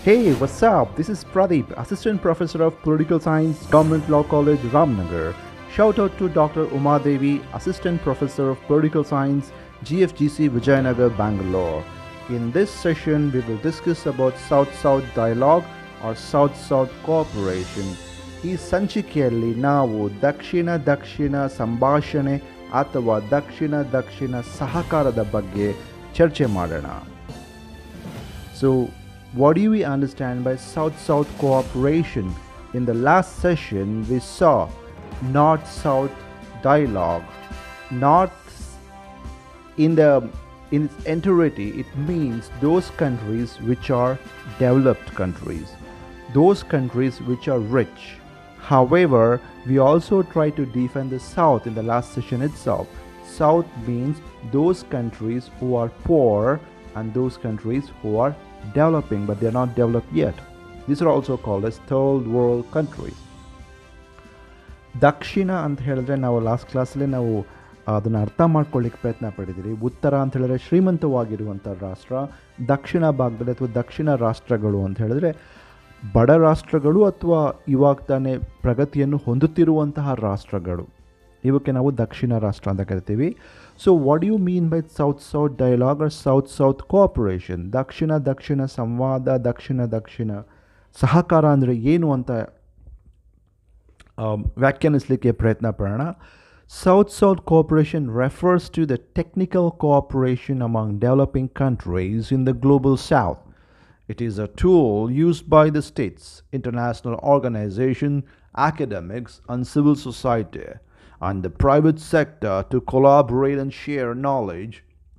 Hey, what's up? This is Pradeep, Assistant Professor of Political Science, Government Law College, Ramnagar. Shout out to Dr. Uma Devi, Assistant Professor of Political Science, GFGC Vijayanagar, Bangalore. In this session, we will discuss about South-South dialogue or South-South cooperation. ಈ ಸಂಚಿಕೆಯಲ್ಲಿ ನಾವು ದಕ್ಷಿಣ ಸಂಭಾಷಣೆ ಅಥವಾ ದಕ್ಷಿಣ ಸಹಕಾರದ ಬಗ್ಗೆ ಚರ್ಚೆ ಮಾಡೋಣ. So, what do we understand by South-South cooperation? In the last session, we saw North-South dialogue. North, in its entirety, it means those countries which are developed countries, those countries which are rich. However, we also try to define the South in the last session itself. South means those countries who are poor and those countries who are developing but they are not developed yet. These are also called as third world countries. ದಕ್ಷಿಣ ಅಂತ ಹೇಳಿದ್ರೆ ನಾವು last ಕ್ಲಾಸಲ್ಲಿ ನಾವು ಅದನ್ನು ಅರ್ಥ ಮಾಡ್ಕೊಳ್ಳಿಕ್ಕೆ ಪ್ರಯತ್ನ ಪಟ್ಟಿದ್ದೀರಿ. ಉತ್ತರ ಅಂತ ಹೇಳಿದ್ರೆ ಶ್ರೀಮಂತವಾಗಿರುವಂಥ ರಾಷ್ಟ್ರ, ದಕ್ಷಿಣ ಭಾಗದಲ್ಲಿ ಅಥವಾ ದಕ್ಷಿಣ ರಾಷ್ಟ್ರಗಳು ಅಂತ ಹೇಳಿದ್ರೆ ಬಡ ರಾಷ್ಟ್ರಗಳು ಅಥವಾ ಇವಾಗ ತಾನೇ ಪ್ರಗತಿಯನ್ನು ಹೊಂದುತ್ತಿರುವಂತಹ ರಾಷ್ಟ್ರಗಳು, ಇವಕ್ಕೆ ನಾವು ದಕ್ಷಿಣ ರಾಷ್ಟ್ರ ಅಂತ ಕರಿತೀವಿ. So what you mean by south dialogue or south cooperation? ದಕ್ಷಿಣ ಸಂವಾದ, ದಕ್ಷಿಣ ಸಹಕಾರ ಅಂದರೆ ಏನು ಅಂತ ವ್ಯಾಖ್ಯಾನಿಸಲಿಕ್ಕೆ ಪ್ರಯತ್ನ ಪಡೋಣ. South cooperation refers to the technical cooperation among developing countries in the global south. It is a tool used by the states, international organizations, academics, and civil society, and the private sector to collaborate and share knowledge,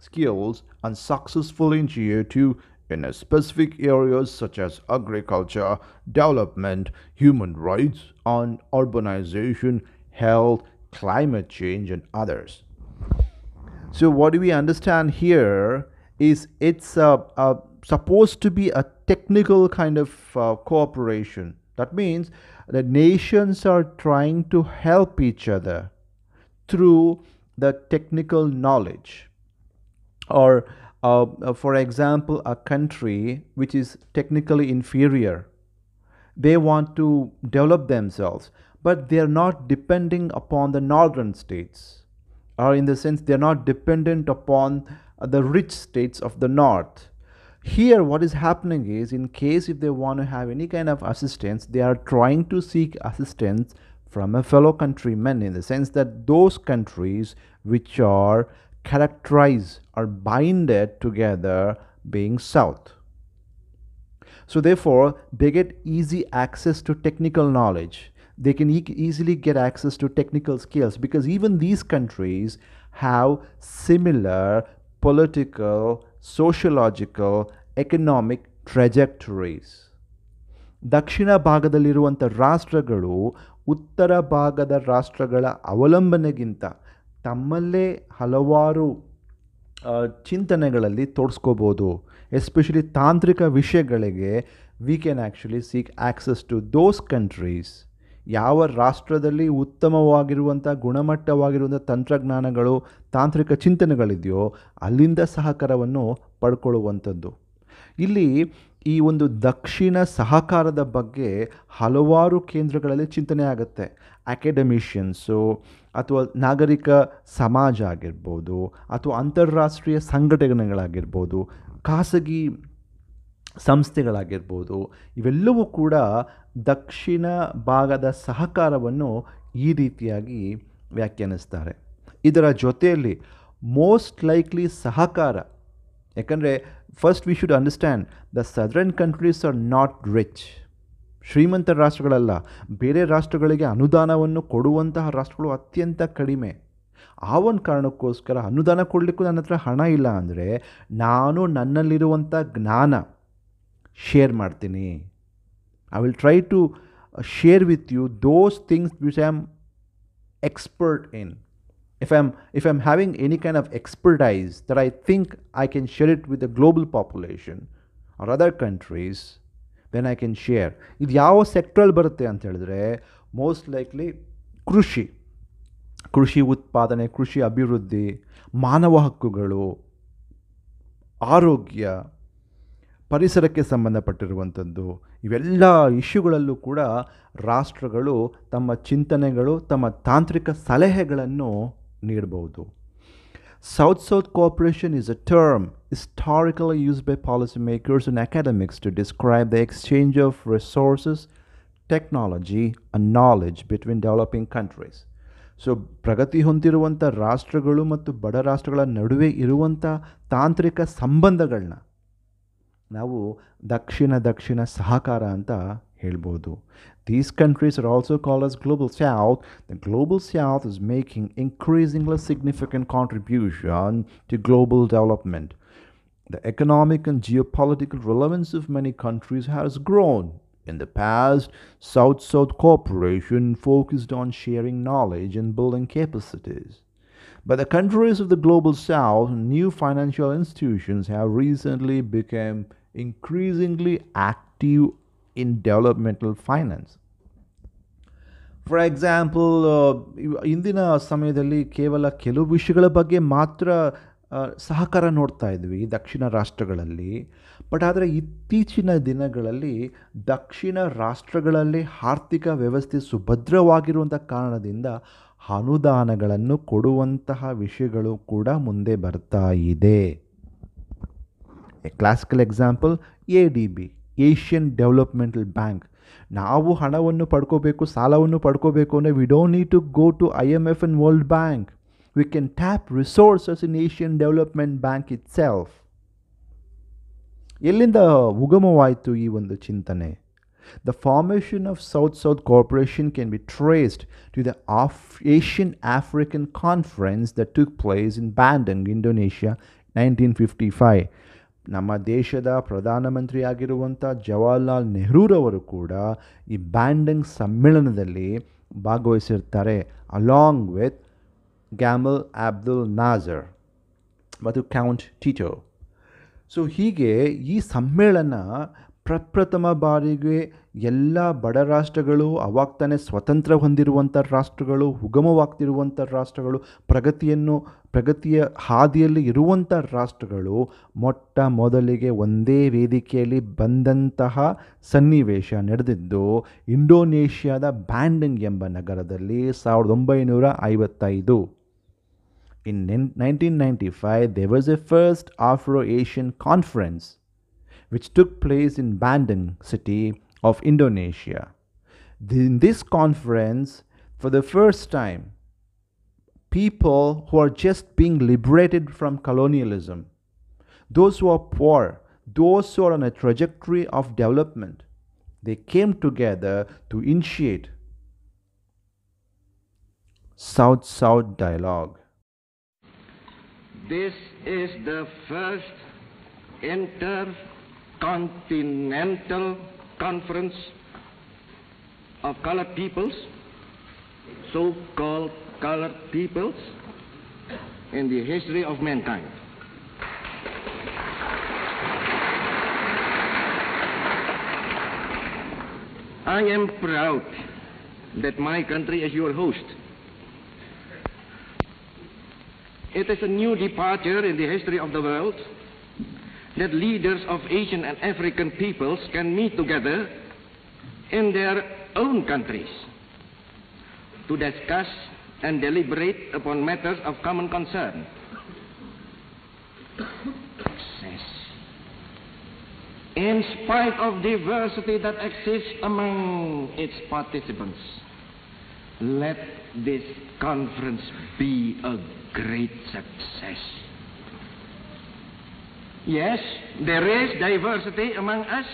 skills, and successful initiatives in specific areas such as agriculture, development, human rights, and urbanization, health, climate change, and others. So what do we understand here is it's supposed to be a technical kind of cooperation. That means the nations are trying to help each other through the technical knowledge. Or for example, a country which is technically inferior, they want to develop themselves, but they are not depending upon the northern states, or in the sense they are not dependent upon the rich states of the north. Here what is happening is, in case if they want to have any kind of assistance, they are trying to seek assistance from a fellow countrymen, in the sense that those countries which are characterized or binded together being south. So therefore they get easy access to technical knowledge. They can easily get access to technical skills, because even these countries have similar political, sociological, economic trajectories. ದಕ್ಷಿಣ ಭಾಗದಲ್ಲಿರುವಂಥ ರಾಷ್ಟ್ರಗಳು ಉತ್ತರ ಭಾಗದ ರಾಷ್ಟ್ರಗಳ ಅವಲಂಬನೆಗಿಂತ ತಮ್ಮಲ್ಲೇ ಹಲವಾರು ಚಿಂತನೆಗಳಲ್ಲಿ ತೋರಿಸ್ಕೋಬೋದು. Especially ತಾಂತ್ರಿಕ ವಿಷಯಗಳಿಗೆ we can actually seek access to those countries. ಯಾವ ರಾಷ್ಟ್ರದಲ್ಲಿ ಉತ್ತಮವಾಗಿರುವಂಥ ಗುಣಮಟ್ಟವಾಗಿರುವಂಥ ತಂತ್ರಜ್ಞಾನಗಳು, ತಾಂತ್ರಿಕ ಚಿಂತನೆಗಳಿದೆಯೋ ಅಲ್ಲಿಂದ ಸಹಕಾರವನ್ನು ಪಡ್ಕೊಳ್ಳುವಂಥದ್ದು. ಇಲ್ಲಿ ಈ ಒಂದು ದಕ್ಷಿಣ ಸಹಕಾರದ ಬಗ್ಗೆ ಹಲವಾರು ಕೇಂದ್ರಗಳಲ್ಲಿ ಚಿಂತನೆ ಆಗುತ್ತೆ. ಅಕಾಡೆಮಿಷಿಯನ್ಸು ಅಥವಾ ನಾಗರಿಕ ಸಮಾಜ ಆಗಿರ್ಬೋದು, ಅಥವಾ ಅಂತಾರಾಷ್ಟ್ರೀಯ ಸಂಘಟನೆಗಳಾಗಿರ್ಬೋದು, ಖಾಸಗಿ ಸಂಸ್ಥೆಗಳಾಗಿರ್ಬೋದು, ಇವೆಲ್ಲವೂ ಕೂಡ ದಕ್ಷಿಣ ಭಾಗದ ಸಹಕಾರವನ್ನು ಈ ರೀತಿಯಾಗಿ ವ್ಯಾಖ್ಯಾನಿಸ್ತಾರೆ. ಇದರ ಜೊತೆಯಲ್ಲಿ ಮೋಸ್ಟ್ ಲೈಕ್ಲಿ ಸಹಕಾರ, ಯಾಕಂದರೆ first we should understand the southern countries are not rich. ಶ್ರೀಮಂತ ರಾಷ್ಟ್ರಗಳಲ್ಲ. ಬೇರೆ ರಾಷ್ಟ್ರಗಳಿಗೆ ಅನುದಾನವನ್ನು ಕೊಡುವಂತಹ ರಾಷ್ಟ್ರಗಳು ಅತ್ಯಂತ ಕಡಿಮೆ. ಆ ಒಂದು ಕಾರಣಕ್ಕೋಸ್ಕರ ಅನುದಾನ ಕೊಡಲಿಕ್ಕೂ ನನ್ನ ಹತ್ರ ಹಣ ಇಲ್ಲ ಅಂದರೆ ನಾನು ನನ್ನಲ್ಲಿರುವಂಥ ಜ್ಞಾನ ಶೇರ್ ಮಾಡ್ತೀನಿ. I will try to share with you those things which I am expert in. If I'm having any kind of expertise that I think I can share it with the global population or other countries, then I can share. ಇದು ಯಾವ ಸೆಕ್ಟ್ರಲ್ಲಿ ಬರುತ್ತೆ ಅಂತ ಹೇಳಿದ್ರೆ most likely ಕೃಷಿ ಉತ್ಪಾದನೆ, ಕೃಷಿ ಅಭಿವೃದ್ಧಿ, ಮಾನವ ಹಕ್ಕುಗಳು, ಆರೋಗ್ಯ, ಪರಿಸರಕ್ಕೆ ಸಂಬಂಧಪಟ್ಟಿರುವಂಥದ್ದು, ಇವೆಲ್ಲ ಇಶ್ಯೂಗಳಲ್ಲೂ ಕೂಡ ರಾಷ್ಟ್ರಗಳು ತಮ್ಮ ಚಿಂತನೆಗಳು, ತಮ್ಮ ತಾಂತ್ರಿಕ ಸಲಹೆಗಳನ್ನು ನೀಡಬಹುದು. South-South cooperation is a term historically used by policymakers and academics to describe the exchange of resources, technology, and knowledge between developing countries. So ಪ್ರಗತಿ ಹೊಂದಿರುವಂಥ ರಾಷ್ಟ್ರಗಳು ಮತ್ತು ಬಡ ರಾಷ್ಟ್ರಗಳ ನಡುವೆ ಇರುವಂಥ ತಾಂತ್ರಿಕ ಸಂಬಂಧಗಳನ್ನ ನಾವು ದಕ್ಷಿಣ ಸಹಕಾರ ಅಂತ ಹೇಳ್ಬೋದು. These countries are also called as Global South. The Global South is making increasingly significant contribution to global development. The economic and geopolitical relevance of many countries has grown. In the past, South-South cooperation focused on sharing knowledge and building capacities. But the countries of the Global South and new financial institutions have recently become increasingly active in developmental finance. For example, ಇಂದಿನ ಸಮಯದಲ್ಲಿ ಕೇವಲ ಕೆಲವು ವಿಷಯಗಳ ಬಗ್ಗೆ ಮಾತ್ರ ಸಹಕಾರ ನೋಡ್ತಾ ಇದ್ವಿ ದಕ್ಷಿಣ ರಾಷ್ಟ್ರಗಳಲ್ಲಿ. ಬಟ್ ಆದರೆ ಇತ್ತೀಚಿನ ದಿನಗಳಲ್ಲಿ ದಕ್ಷಿಣ ರಾಷ್ಟ್ರಗಳಲ್ಲಿ ಆರ್ಥಿಕ ವ್ಯವಸ್ಥೆ ಸುಭದ್ರವಾಗಿರುವಂಥ ಕಾರಣದಿಂದ ಅನುದಾನಗಳನ್ನು ಕೊಡುವಂತಹ ವಿಷಯಗಳು ಕೂಡ ಮುಂದೆ ಬರ್ತಾ ಇದೆ. A classical example ADB, Asian developmental bank. ನಾವು ಹಣವನ್ನು ಪಡ್ಕೋಬೇಕು, ಸಾಲವನ್ನು ಪಡ್ಕೋಬೇಕು ಅಂದರೆ we don't need to go to IMF and World Bank. We can tap resources in Asian Development Bank itself. ಎಲ್ಲಿಂದ ಉಗಮವಾಯಿತು ಈ ಒಂದು ಚಿಂತನೆ? The formation of South-South cooperation can be traced to the Asian African Conference that took place in Bandung, Indonesia, 1955. ನಮ್ಮ ದೇಶದ ಪ್ರಧಾನಮಂತ್ರಿ ಆಗಿರುವಂಥ ಜವಾಹರ್ಲಾಲ್ ನೆಹರೂರವರು ಕೂಡ ಈ ಬ್ಯಾಂಡಂಗ್ ಸಮ್ಮೇಳನದಲ್ಲಿ ಭಾಗವಹಿಸಿರ್ತಾರೆ, ಅಲಾಂಗ್ ವಿತ್ ಗ್ಯಾಮಲ್ ಅಬ್ದುಲ್ ನಾಜರ್ ಮತ್ತು ಕೌಂಟ್ ಟಿಟೋ. ಸೊ ಹೀಗೆ ಈ ಸಮ್ಮೇಳನ ಪ್ರಪ್ರಥಮ ಬಾರಿಗೆ ಎಲ್ಲ ಬಡ ರಾಷ್ಟ್ರಗಳು, ಅವಾಗ ತಾನೇ ಸ್ವತಂತ್ರ ಹೊಂದಿರುವಂಥ ರಾಷ್ಟ್ರಗಳು, ಉಗಮವಾಗ್ತಿರುವಂಥ ರಾಷ್ಟ್ರಗಳು, ಪ್ರಗತಿಯ ಹಾದಿಯಲ್ಲಿ ಇರುವಂಥ ರಾಷ್ಟ್ರಗಳು ಮೊಟ್ಟ ಮೊದಲಿಗೆ ಒಂದೇ ವೇದಿಕೆಯಲ್ಲಿ ಬಂದಂತಹ ಸನ್ನಿವೇಶ ನಡೆದಿದ್ದು ಇಂಡೋನೇಷ್ಯಾದ ಬ್ಯಾಂಡಂಗ್ ಎಂಬ ನಗರದಲ್ಲಿ 1955. In 1995, there was a first Afro-Asian conference which took place in Bandung city of Indonesia. In this conference, for the first time, people who are just being liberated from colonialism, those who are poor, those who are on a trajectory of development, they came together to initiate South-South dialogue. This is the first intercontinental conference of colored peoples, so-called colored peoples, in the history of mankind. I am proud that my country is your host. It is a new departure in the history of the world that leaders of Asian and African peoples can meet together in their own countries to discuss and deliberate upon matters of common concern. Success. In spite of diversity that exists among its participants, let this conference be a great success. Yes, there is diversity among us.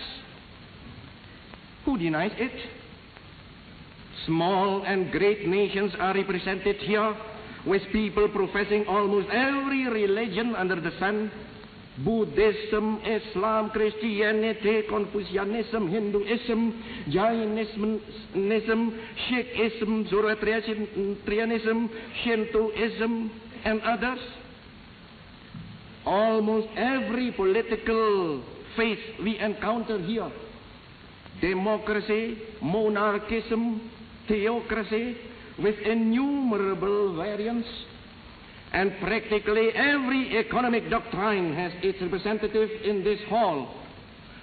Who denies it? Small and great nations are represented here with people professing almost every religion under the sun. Buddhism, Islam, Christianity, Confucianism, Hinduism, Jainism, Sikhism, Zoroastrianism, Shintoism, and others. Almost every political faith we encounter here, democracy, monarchism, theocracy, with innumerable variants, and practically every economic doctrine has its representative in this hall,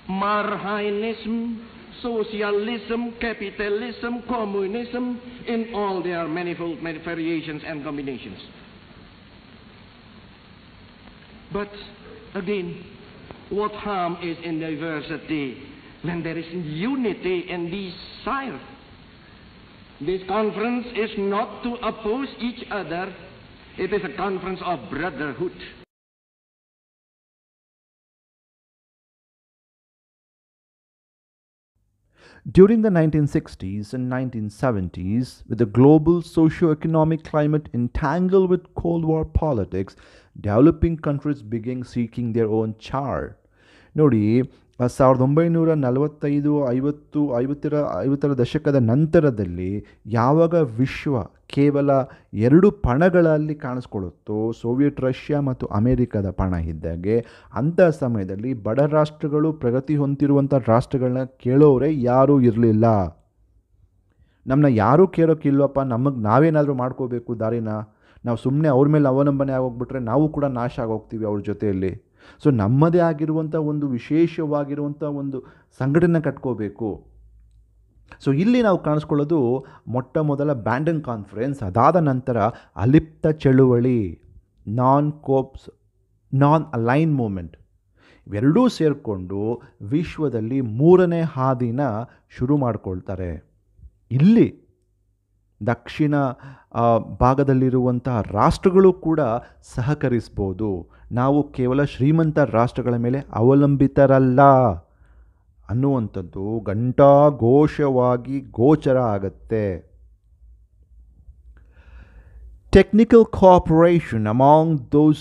Marxism, socialism, capitalism, communism, in all their manifold variations and combinations. But again, what harm is in diversity when there is unity and desire? This conference is not to oppose each other, it is a conference of brotherhood. During the 1960s and 1970s, with the global socio-economic climate entangled with Cold War politics, developing countries began seeking their own chart. ನೋಡಿ 1945 50ರ ದಶಕದ ನಂತರದಲ್ಲಿ ಯಾವಾಗ ವಿಶ್ವ ಕೇವಲ ಎರಡು ಪಣಗಳಲ್ಲಿ ಕಾಣಿಸ್ಕೊಳ್ಳುತ್ತೋ, Soviet Russia ಮತ್ತು ಅಮೆರಿಕದ ಪಣ ಇದ್ದಾಗೆ, ಅಂಥ ಸಮಯದಲ್ಲಿ ಬಡ ರಾಷ್ಟ್ರಗಳು ಪ್ರಗತಿ ಹೊಂದಿರುವಂಥ ರಾಷ್ಟ್ರಗಳನ್ನ ಕೇಳೋರೇ ಯಾರೂ ಇರಲಿಲ್ಲ. ನಮ್ಮನ್ನ ಯಾರೂ ಕೇಳೋಕ್ಕಿಲ್ವಪ್ಪ, ನಮಗೆ ನಾವೇನಾದರೂ ಮಾಡ್ಕೋಬೇಕು ದಾರಿನ, ನಾವು ಸುಮ್ಮನೆ ಅವ್ರ ಮೇಲೆ ಅವಲಂಬನೆ ಆಗೋಗ್ಬಿಟ್ರೆ ನಾವು ಕೂಡ ನಾಶ ಆಗೋಗ್ತೀವಿ ಅವ್ರ ಜೊತೆಯಲ್ಲಿ. ಸೊ ನಮ್ಮದೇ ಆಗಿರುವಂಥ ಒಂದು ವಿಶೇಷವಾಗಿರುವಂಥ ಒಂದು ಸಂಘಟನೆ ಕಟ್ಕೋಬೇಕು. ಸೊ ಇಲ್ಲಿ ನಾವು ಕಾಣಿಸ್ಕೊಳ್ಳೋದು ಮೊಟ್ಟ ಮೊದಲ ಬ್ಯಾಂಡನ್ ಕಾನ್ಫರೆನ್ಸ್, ಅದಾದ ನಂತರ ಅಲಿಪ್ತ ಚಳುವಳಿ, ನಾನ್ ಅಲೈನ್ ಮೂಮೆಂಟ್, ಇವೆರಡೂ ಸೇರಿಕೊಂಡು ವಿಶ್ವದಲ್ಲಿ ಮೂರನೇ ಹಾದಿನ ಶುರು ಮಾಡಿಕೊಳ್ತಾರೆ. ಇಲ್ಲಿ ದಕ್ಷಿಣ ಭಾಗದಲ್ಲಿರುವಂತಹ ರಾಷ್ಟ್ರಗಳು ಕೂಡ ಸಹಕರಿಸ್ಬೋದು. ನಾವು ಕೇವಲ ಶ್ರೀಮಂತ ರಾಷ್ಟ್ರಗಳ ಮೇಲೆ ಅವಲಂಬಿತರಲ್ಲ ಅನ್ನುವಂಥದ್ದು ಘಂಟಾಘೋಷವಾಗಿ ಗೋಚರ ಆಗತ್ತೆ. Technical cooperation among those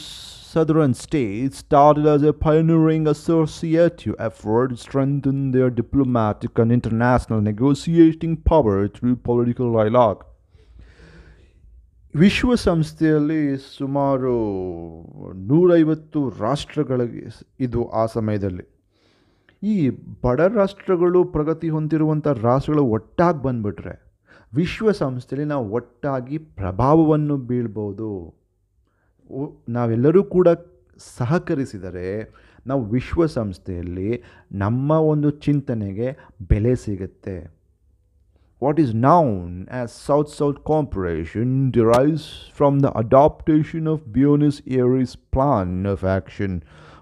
southern states started as a pioneering associative effort to strengthen their diplomatic and international negotiating power through political dialogue. ವಿಶ್ವಸಂಸ್ಥೆಯಲ್ಲಿ ಸುಮಾರು 150 ರಾಷ್ಟ್ರಗಳಿಗೆ ಇದು ಆ ಸಮಯದಲ್ಲಿ. ಈ ಬಡ ರಾಷ್ಟ್ರಗಳು ಪ್ರಗತಿ ಹೊಂದಿರುವಂಥ ರಾಷ್ಟ್ರಗಳು ಒಟ್ಟಾಗಿ ಬಂದ್ಬಿಟ್ರೆ ವಿಶ್ವಸಂಸ್ಥೆಯಲ್ಲಿ ನಾವು ಒಟ್ಟಾಗಿ ಪ್ರಭಾವವನ್ನು ಬೀಳ್ಬೋದು. ನಾವೆಲ್ಲರೂ ಕೂಡ ಸಹಕರಿಸಿದರೆ ನಾವು ವಿಶ್ವಸಂಸ್ಥೆಯಲ್ಲಿ ನಮ್ಮ ಒಂದು ಚಿಂತನೆಗೆ ಬೆಲೆ ಸಿಗುತ್ತೆ. What is known as South-South cooperation derives from the adoption of Buenos Aires Plan of Action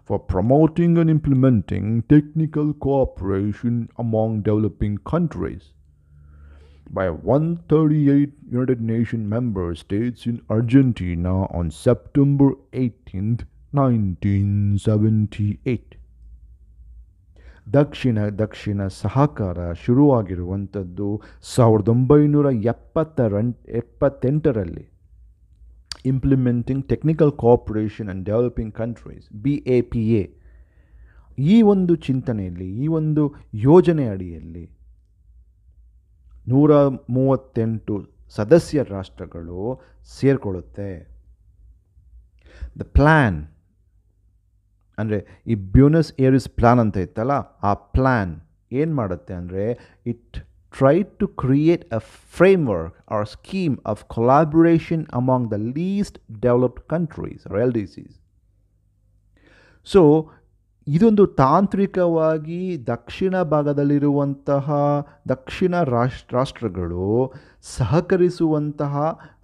for promoting and implementing technical cooperation among developing countries by 138 United Nations member states in Argentina on September 18, 1978. ದಕ್ಷಿಣ ಸಹಕಾರ ಶುರುವಾಗಿರುವಂಥದ್ದು 1978ರಲ್ಲಿ. Implementing technical cooperation and developing countries, BAPA. ಈ ಒಂದು ಚಿಂತನೆಯಲ್ಲಿ, ಈ ಒಂದು ಯೋಜನೆ ಅಡಿಯಲ್ಲಿ 138 ಸದಸ್ಯ ರಾಷ್ಟ್ರಗಳು ಸೇರಿಕೊಳ್ಳುತ್ತೆ. ದ ಪ್ಲ್ಯಾನ್ ಅಂದರೆ ಈ ಬ್ಯೂನಸ್ ಏರಿಸ್ ಪ್ಲ್ಯಾನ್ ಅಂತ ಇತ್ತಲ್ಲ, ಆ ಪ್ಲ್ಯಾನ್ ಏನು ಮಾಡುತ್ತೆ ಅಂದರೆ it try to create a framework or scheme of collaboration among the least developed countries or LDCs. So ಇದೊಂದು ತಾಂತ್ರಿಕವಾಗಿ ದಕ್ಷಿಣ ಭಾಗದಲ್ಲಿರುವಂತಹ ದಕ್ಷಿಣ ರಾಷ್ಟ್ರಗಳು ಸಹಕರಿಸುವಂತಹ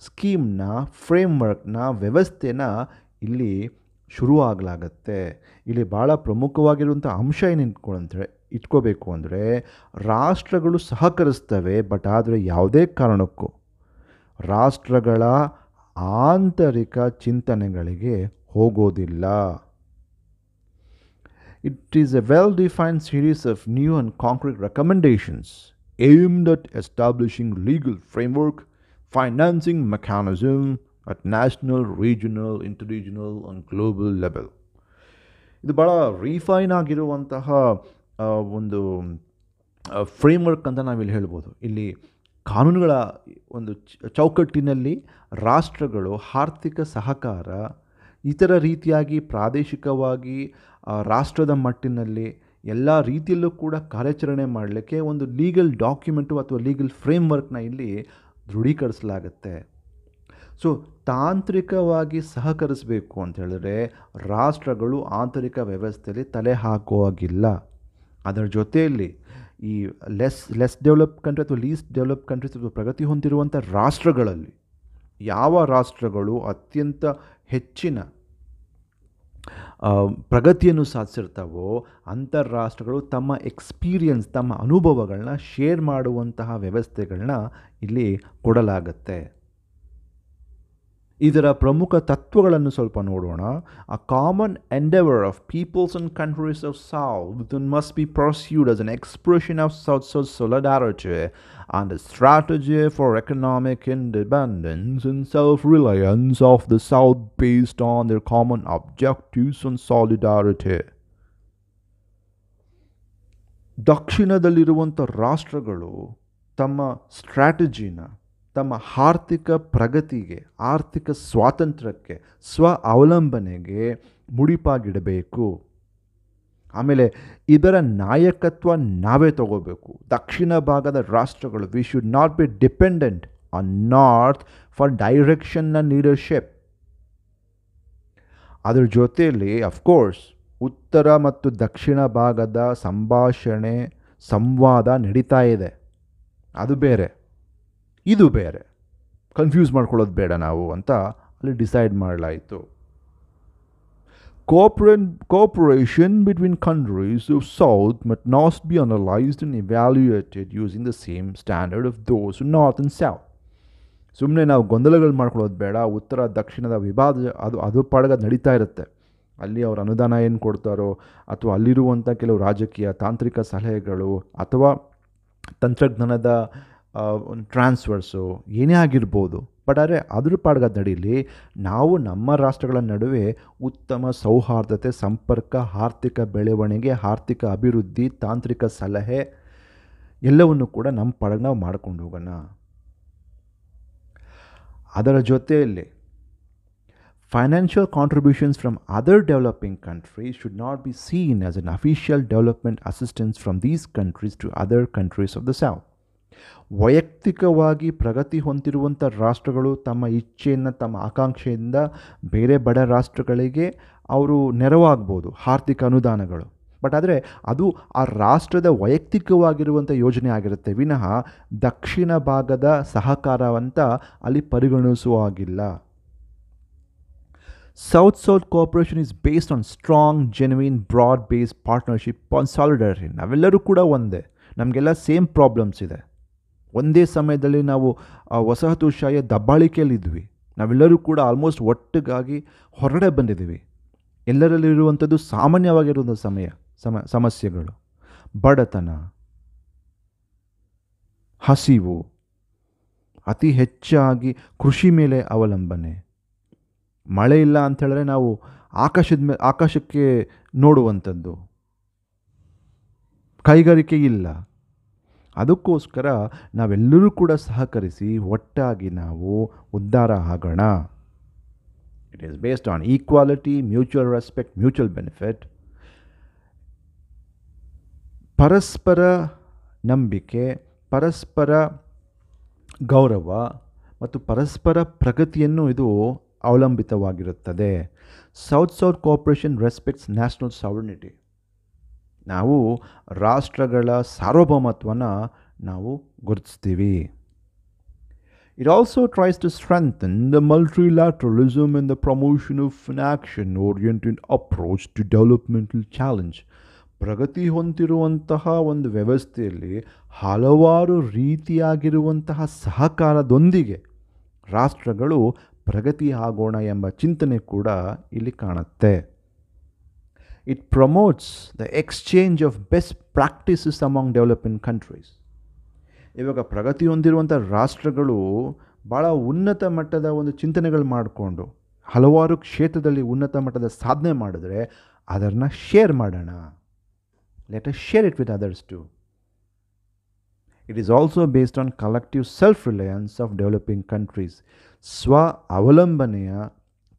ಸ್ಕೀಮ್ನ, ಫ್ರೇಮ್ವರ್ಕ್ನ, ವ್ಯವಸ್ಥೆನ ಇಲ್ಲಿ ಶುರುವಾಗಲಾಗತ್ತೆ. ಇಲ್ಲಿ ಭಾಳ ಪ್ರಮುಖವಾಗಿರುವಂಥ ಅಂಶ ಏನು ಇಟ್ಕೋಬೇಕು ಅಂದರೆ, ರಾಷ್ಟ್ರಗಳು ಸಹಕರಿಸ್ತವೆ, ಬಟ್ ಆದರೆ ಯಾವುದೇ ಕಾರಣಕ್ಕೂ ರಾಷ್ಟ್ರಗಳ ಆಂತರಿಕ ಚಿಂತನೆಗಳಿಗೆ ಹೋಗೋದಿಲ್ಲ. It is a well-defined series of new and concrete recommendations aimed at establishing legal framework, financing mechanism at national, regional, interregional and global level. ಇದು ಭಾಳ ರಿಫೈನ್ ಆಗಿರುವಂತಹ ಒಂದು ಫ್ರೇಮ್ವರ್ಕ್ ಅಂತ ನಾವಿಲ್ಲಿ ಹೇಳ್ಬೋದು. ಇಲ್ಲಿ ಕಾನೂನುಗಳ ಒಂದು ಚೌಕಟ್ಟಿನಲ್ಲಿ ರಾಷ್ಟ್ರಗಳು ಆರ್ಥಿಕ ಸಹಕಾರ, ಇತರ ರೀತಿಯಾಗಿ ಪ್ರಾದೇಶಿಕವಾಗಿ ರಾಷ್ಟ್ರದ ಮಟ್ಟಿನಲ್ಲಿ ಎಲ್ಲ ರೀತಿಯಲ್ಲೂ ಕೂಡ ಕಾರ್ಯಾಚರಣೆ ಮಾಡಲಿಕ್ಕೆ ಒಂದು ಲೀಗಲ್ ಡಾಕ್ಯುಮೆಂಟು ಅಥವಾ ಲೀಗಲ್ ಫ್ರೇಮ್ವರ್ಕ್ನ ಇಲ್ಲಿ ದೃಢೀಕರಿಸಲಾಗುತ್ತೆ. ಸೊ ತಾಂತ್ರಿಕವಾಗಿ ಸಹಕರಿಸಬೇಕು ಅಂತ ಹೇಳಿದ್ರೆ ರಾಷ್ಟ್ರಗಳು ಆಂತರಿಕ ವ್ಯವಸ್ಥೆಯಲ್ಲಿ ತಲೆ ಹಾಕುವಾಗಿಲ್ಲ. ಅದರ ಜೊತೆಯಲ್ಲಿ ಈ ಲೆಸ್ ಡೆವಲಪ್ ಕಂಟ್ರಿ ಅಥವಾ ಲೀಸ್ಟ್ ಡೆವಲಪ್ ಕಂಟ್ರೀಸ್ ಅಥವಾ ಪ್ರಗತಿ ಹೊಂದಿರುವಂಥ ರಾಷ್ಟ್ರಗಳಲ್ಲಿ ಯಾವ ರಾಷ್ಟ್ರಗಳು ಅತ್ಯಂತ ಹೆಚ್ಚಿನ ಪ್ರಗತಿಯನ್ನು ಸಾಧಿಸಿರ್ತಾವೋ ಅಂತಾರಾಷ್ಟ್ರಗಳು ತಮ್ಮ ಎಕ್ಸ್ಪೀರಿಯನ್ಸ್, ತಮ್ಮ ಅನುಭವಗಳನ್ನ ಶೇರ್ ಮಾಡುವಂತಹ ವ್ಯವಸ್ಥೆಗಳನ್ನ ಇಲ್ಲಿ ಕೊಡಲಾಗತ್ತೆ. ಇದರ ಪ್ರಮುಖ ತತ್ವಗಳನ್ನು ಸ್ವಲ್ಪ ನೋಡೋಣ. A common endeavour of peoples and countries of south must be pursued as an expression of south solidarity and a strategy for economic independence and self-reliance of the South based on their common objectives and solidarity. ದಕ್ಷಿಣದಲ್ಲಿರುವಂಥ ರಾಷ್ಟ್ರಗಳು ತಮ್ಮ ಸ್ಟ್ರಾಟಜಿನ ತಮ್ಮ ಆರ್ಥಿಕ ಪ್ರಗತಿಗೆ, ಆರ್ಥಿಕ ಸ್ವಾತಂತ್ರ್ಯಕ್ಕೆ, ಸ್ವ ಅವಲಂಬನೆಗೆ ಮುಡಿಪಾಗಿಡಬೇಕು. ಆಮೇಲೆ ಇದರ ನಾಯಕತ್ವ ನಾವೇ ತಗೋಬೇಕು. ದಕ್ಷಿಣ ಭಾಗದ ರಾಷ್ಟ್ರಗಳು we should not be dependent on north for direction and leadership. ಅದರ ಜೊತೆಯಲ್ಲಿ ಅಫ್ಕೋರ್ಸ್ ಉತ್ತರ ಮತ್ತು ದಕ್ಷಿಣ ಭಾಗದ ಸಂಭಾಷಣೆ, ಸಂವಾದ ನಡೀತಾ ಇದೆ. ಅದು ಬೇರೆ, ಇದು ಬೇರೆ. ಕನ್ಫ್ಯೂಸ್ ಮಾಡ್ಕೊಳ್ಳೋದು ಬೇಡ ನಾವು ಅಂತ ಅಲ್ಲಿ ಡಿಸೈಡ್ ಮಾಡಲಾಯಿತು. Cooperation between countries of South must not be analyzed and evaluated using the same standard of those of North and South. ಸುಮ್ಮನೆ ನಾವು ಗೊಂದಲಗಳು ಮಾಡ್ಕೊಳ್ಳೋದು ಬೇಡ. ಉತ್ತರ ದಕ್ಷಿಣದ ವಿಭಾಗ ಅದು ಪಾಡಗ ನಡೀತಾ ಇರುತ್ತೆ. ಅಲ್ಲಿ ಅವ್ರು ಅನುದಾನ ಏನು ಕೊಡ್ತಾರೋ ಅಥವಾ ಅಲ್ಲಿರುವಂಥ ಕೆಲವು ರಾಜಕೀಯ ತಾಂತ್ರಿಕ ಸಲಹೆಗಳು ಅಥವಾ ತಂತ್ರಜ್ಞಾನದ ಟ್ರಾನ್ಸ್ಫರ್ಸು ಏನೇ ಆಗಿರ್ಬೋದು. ಬಟ್ ಆದರೆ ಅದ್ರ ಪಾಡ್ಗ ನಡೀಲಿ. ನಾವು ನಮ್ಮ ರಾಷ್ಟ್ರಗಳ ನಡುವೆ ಉತ್ತಮ ಸೌಹಾರ್ದತೆ, ಸಂಪರ್ಕ, ಆರ್ಥಿಕ ಬೆಳವಣಿಗೆ, ಆರ್ಥಿಕ ಅಭಿವೃದ್ಧಿ, ತಾಂತ್ರಿಕ ಸಲಹೆ ಎಲ್ಲವನ್ನು ಕೂಡ ನಮ್ಮ ಪಾಡ್ಗ ನಾವು ಮಾಡ್ಕೊಂಡು ಹೋಗೋಣ. ಅದರ ಜೊತೆಯಲ್ಲಿ financial contributions from other developing countries should not be seen as an official development assistance from these countries to other countries of the South. ವೈಯಕ್ತಿಕವಾಗಿ ಪ್ರಗತಿ ಹೊಂದಿರುವಂಥ ರಾಷ್ಟ್ರಗಳು ತಮ್ಮ ಇಚ್ಛೆಯನ್ನು, ತಮ್ಮ ಆಕಾಂಕ್ಷೆಯಿಂದ ಬೇರೆ ಬಡ ರಾಷ್ಟ್ರಗಳಿಗೆ ಅವರು ನೆರವಾಗ್ಬೋದು, ಆರ್ಥಿಕ ಅನುದಾನಗಳು. ಬಟ್ ಆದರೆ ಅದು ಆ ರಾಷ್ಟ್ರದ ವೈಯಕ್ತಿಕವಾಗಿರುವಂಥ ಯೋಜನೆ ಆಗಿರುತ್ತೆ ವಿನಃ ದಕ್ಷಿಣ ಭಾಗದ ಸಹಕಾರವಂತ ಅಲ್ಲಿ ಪರಿಗಣಿಸುವ ಹಾಗಿಲ್ಲ. South-South cooperation is based on strong, genuine, broad-based partnership on solidarity. ನಾವೆಲ್ಲರೂ ಕೂಡ ಒಂದೇ, ನಮಗೆಲ್ಲ ಸೇಮ್ ಪ್ರಾಬ್ಲಮ್ಸ್ ಇದೆ. ಒಂದೇ ಸಮಯದಲ್ಲಿ ನಾವು ವಸಾಹತುಶಾಹಿಯ ದಬ್ಬಾಳಿಕೆಯಲ್ಲಿದ್ವಿ. ನಾವೆಲ್ಲರೂ ಕೂಡ ಆಲ್ಮೋಸ್ಟ್ ಒಟ್ಟಿಗಾಗಿ ಹೊರಗಡೆ ಬಂದಿದ್ದೀವಿ. ಎಲ್ಲರಲ್ಲಿರುವಂಥದ್ದು ಸಾಮಾನ್ಯವಾಗಿರುವಂಥ ಸಮಸ್ಯೆಗಳು, ಬಡತನ, ಹಸಿವು, ಅತಿ ಹೆಚ್ಚಾಗಿ ಕೃಷಿ ಮೇಲೆ ಅವಲಂಬನೆ, ಮಳೆ ಇಲ್ಲ ಅಂಥೇಳಿದ್ರೆ ನಾವು ಆಕಾಶಕ್ಕೆ ನೋಡುವಂಥದ್ದು, ಕೈಗಾರಿಕೆ ಇಲ್ಲ. ಅದಕ್ಕೋಸ್ಕರ ನಾವೆಲ್ಲರೂ ಕೂಡ ಸಹಕರಿಸಿ ಒಟ್ಟಾಗಿ ನಾವು ಉದ್ಧಾರ ಆಗೋಣ. It is based on equality, mutual respect, mutual benefit. ಪರಸ್ಪರ ನಂಬಿಕೆ, ಪರಸ್ಪರ ಗೌರವ ಮತ್ತು ಪರಸ್ಪರ ಪ್ರಗತಿಯನ್ನು ಇದು ಅವಲಂಬಿತವಾಗಿರುತ್ತದೆ. South cooperation respects national sovereignty. ನಾವು ರಾಷ್ಟ್ರಗಳ ಸಾರ್ವಭೌಮತ್ವನ ನಾವು ಗುರುತಿಸ್ತೀವಿ. It also tries to strengthen the multilateralism and the promotion of an action-oriented approach to developmental challenge. ಪ್ರಗತಿ ಹೊಂದಿರುವಂತಹ ಒಂದು ವ್ಯವಸ್ಥೆಯಲ್ಲಿ ಹಲವಾರು ರೀತಿಯಾಗಿರುವಂತಹ ಸಹಕಾರದೊಂದಿಗೆ ರಾಷ್ಟ್ರಗಳು ಪ್ರಗತಿ ಆಗೋಣ ಎಂಬ ಚಿಂತನೆ ಕೂಡ ಇಲ್ಲಿ ಕಾಣುತ್ತೆ. It promotes the exchange of best practices among developing countries. ಇವಾಗ ಪ್ರಗತಿ ಹೊಂದಿರುವಂಥ ರಾಷ್ಟ್ರಗಳು ಭಾಳ ಉನ್ನತ ಮಟ್ಟದ ಒಂದು ಚಿಂತನೆಗಳು ಮಾಡಿಕೊಂಡು ಹಲವಾರು ಕ್ಷೇತ್ರದಲ್ಲಿ ಉನ್ನತ ಮಟ್ಟದ ಸಾಧನೆ ಮಾಡಿದ್ರೆ ಅದನ್ನು ಶೇರ್ ಮಾಡೋಣ. Let us share it with others too. It is also based on collective self-reliance of developing countries. ಸ್ವ ಅವಲಂಬನೆಯ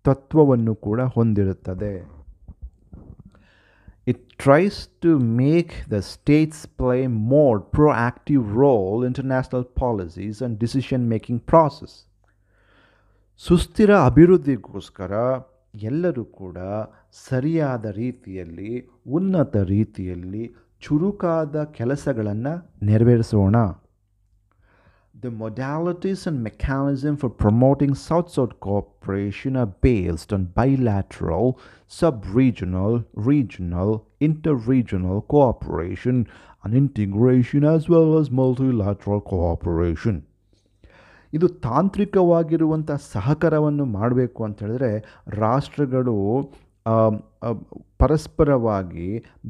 ತತ್ವವನ್ನು ಕೂಡ ಹೊಂದಿರುತ್ತದೆ. It tries to make the states play more proactive role in international policies and decision-making process. ಸುಸ್ಥಿರ ಅಭಿವೃದ್ಧಿಗೋಸ್ಕರ ಎಲ್ಲರೂ ಕೂಡ ಸರಿಯಾದ ರೀತಿಯಲ್ಲಿ, ಉನ್ನತ ರೀತಿಯಲ್ಲಿ ಚುರುಕಾದ ಕೆಲಸಗಳನ್ನು ನೆರವೇರಿಸೋಣ. The modalities and mechanism for promoting South-South cooperation are based on bilateral, sub-regional, regional, inter-regional cooperation and integration as well as multilateral cooperation. ಇದು ತಾಂತ್ರಿಕವಾಗಿರುವಂಥ ಸಹಕಾರವನ್ನು ಮಾಡಬೇಕು ಅಂತ ಹೇಳಿದ್ರೆ ರಾಷ್ಟ್ರಗಳು ಪರಸ್ಪರವಾಗಿ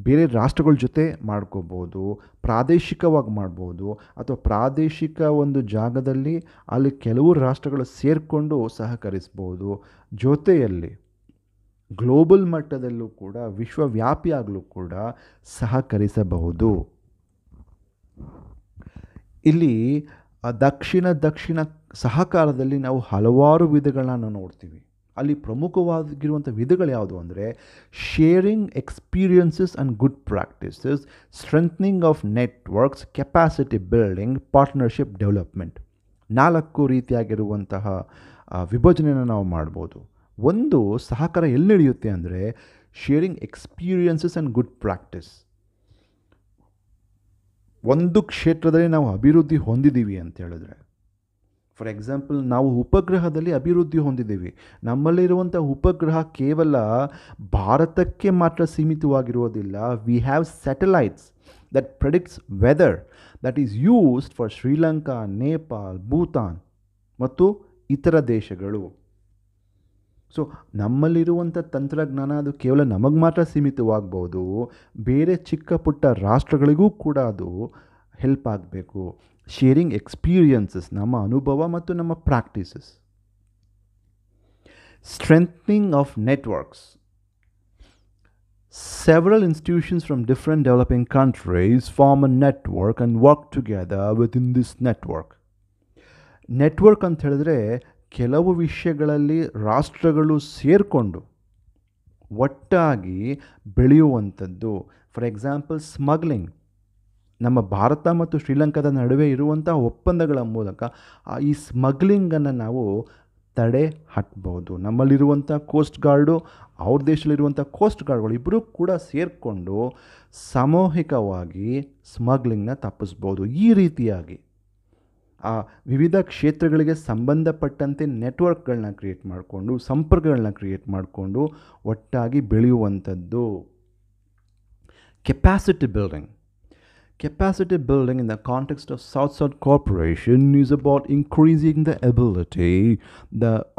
ಬೇರೆ ರಾಷ್ಟ್ರಗಳ ಜೊತೆ ಮಾಡ್ಕೋಬೋದು, ಪ್ರಾದೇಶಿಕವಾಗಿ ಮಾಡ್ಬೋದು, ಅಥವಾ ಪ್ರಾದೇಶಿಕ ಒಂದು ಜಾಗದಲ್ಲಿ ಅಲ್ಲಿ ಕೆಲವು ರಾಷ್ಟ್ರಗಳು ಸೇರಿಕೊಂಡು ಸಹಕರಿಸ್ಬೋದು. ಜೊತೆಯಲ್ಲಿ ಗ್ಲೋಬಲ್ ಮಟ್ಟದಲ್ಲೂ ಕೂಡ ವಿಶ್ವವ್ಯಾಪಿಯಾಗಲೂ ಕೂಡ ಸಹಕರಿಸಬಹುದು. ಇಲ್ಲಿ ದಕ್ಷಿಣ ಸಹಕಾರದಲ್ಲಿ ನಾವು ಹಲವಾರು ವಿಧಗಳನ್ನ ನೋಡ್ತೀವಿ. ಅಲ್ಲಿ ಪ್ರಮುಖವಾಗಿರುವಂಥ ವಿಧಗಳು ಯಾವುದು ಅಂದರೆ sharing experiences and good practices, strengthening of networks, capacity building, partnership development. 4 ರೀತಿಯಾಗಿರುವಂತಹ ವಿಭಜನೆಯನ್ನು ನಾವು ಮಾಡ್ಬೋದು. ಒಂದು ಸಹಕಾರ ಎಲ್ಲಿ ನಡೆಯುತ್ತೆ ಅಂದರೆ sharing experiences and good practice. ಒಂದು ಕ್ಷೇತ್ರದಲ್ಲಿ ನಾವು ಅಭಿವೃದ್ಧಿ ಹೊಂದಿದ್ದೀವಿ ಅಂತ ಹೇಳಿದ್ರೆ, ಫಾರ್ ಎಕ್ಸಾಂಪಲ್ ನಾವು ಉಪಗ್ರಹದಲ್ಲಿ ಅಭಿವೃದ್ಧಿ ಹೊಂದಿದ್ದೀವಿ. ನಮ್ಮಲ್ಲಿರುವಂಥ ಉಪಗ್ರಹ ಕೇವಲ ಭಾರತಕ್ಕೆ ಮಾತ್ರ ಸೀಮಿತವಾಗಿರುವುದಿಲ್ಲ. We have satellites that predicts weather that is used for Sri Lanka, Nepal, Bhutan ಮತ್ತು ಇತರ ದೇಶಗಳು. ಸೊ ನಮ್ಮಲ್ಲಿರುವಂಥ ತಂತ್ರಜ್ಞಾನ ಅದು ಕೇವಲ ನಮಗೆ ಮಾತ್ರ ಸೀಮಿತವಾಗ್ಬೋದು, ಬೇರೆ ಚಿಕ್ಕ ಪುಟ್ಟ ರಾಷ್ಟ್ರಗಳಿಗೂ ಕೂಡ ಅದು ಹೆಲ್ಪ್ ಆಗಬೇಕು. ಶೇರಿಂಗ್ ಎಕ್ಸ್ಪೀರಿಯನ್ಸಸ್, ನಮ್ಮ ಅನುಭವ ಮತ್ತು ನಮ್ಮ practices. Strengthening of networks. Several institutions from different developing countries form a network and work together within this network. Network ಅಂತ ಹೇಳಿದ್ರೆ ಕೆಲವು ವಿಷಯಗಳಲ್ಲಿ ರಾಷ್ಟ್ರಗಳು ಸೇರಿಕೊಂಡು ಒಟ್ಟಾಗಿ ಬೆಳೆಯುವಂಥದ್ದು. For example smuggling. ನಮ್ಮ ಭಾರತ ಮತ್ತು ಶ್ರೀಲಂಕಾದ ನಡುವೆ ಇರುವಂಥ ಒಪ್ಪಂದಗಳ ಮೂಲಕ ಈ ಸ್ಮಗ್ಲಿಂಗನ್ನು ನಾವು ತಡೆ ಹಾಕ್ಬೋದು. ನಮ್ಮಲ್ಲಿರುವಂಥ ಕೋಸ್ಟ್ ಗಾರ್ಡು, ಅವ್ರ ದೇಶದಲ್ಲಿರುವಂಥ ಕೋಸ್ಟ್ ಗಾರ್ಡ್ಗಳು ಇಬ್ಬರೂ ಕೂಡ ಸೇರಿಕೊಂಡು ಸಾಮೂಹಿಕವಾಗಿ ಸ್ಮಗ್ಲಿಂಗ್ನ ತಪ್ಪಿಸ್ಬೋದು. ಈ ರೀತಿಯಾಗಿ ವಿವಿಧ ಕ್ಷೇತ್ರಗಳಿಗೆ ಸಂಬಂಧಪಟ್ಟಂತೆ ನೆಟ್ವರ್ಕ್ಗಳನ್ನ ಕ್ರಿಯೇಟ್ ಮಾಡಿಕೊಂಡು, ಸಂಪರ್ಕಗಳನ್ನ ಕ್ರಿಯೇಟ್ ಮಾಡಿಕೊಂಡು ಒಟ್ಟಾಗಿ ಬೆಳೆಯುವಂಥದ್ದು. Capacity building. Capacity building in the context of South-South cooperation is about increasing the ability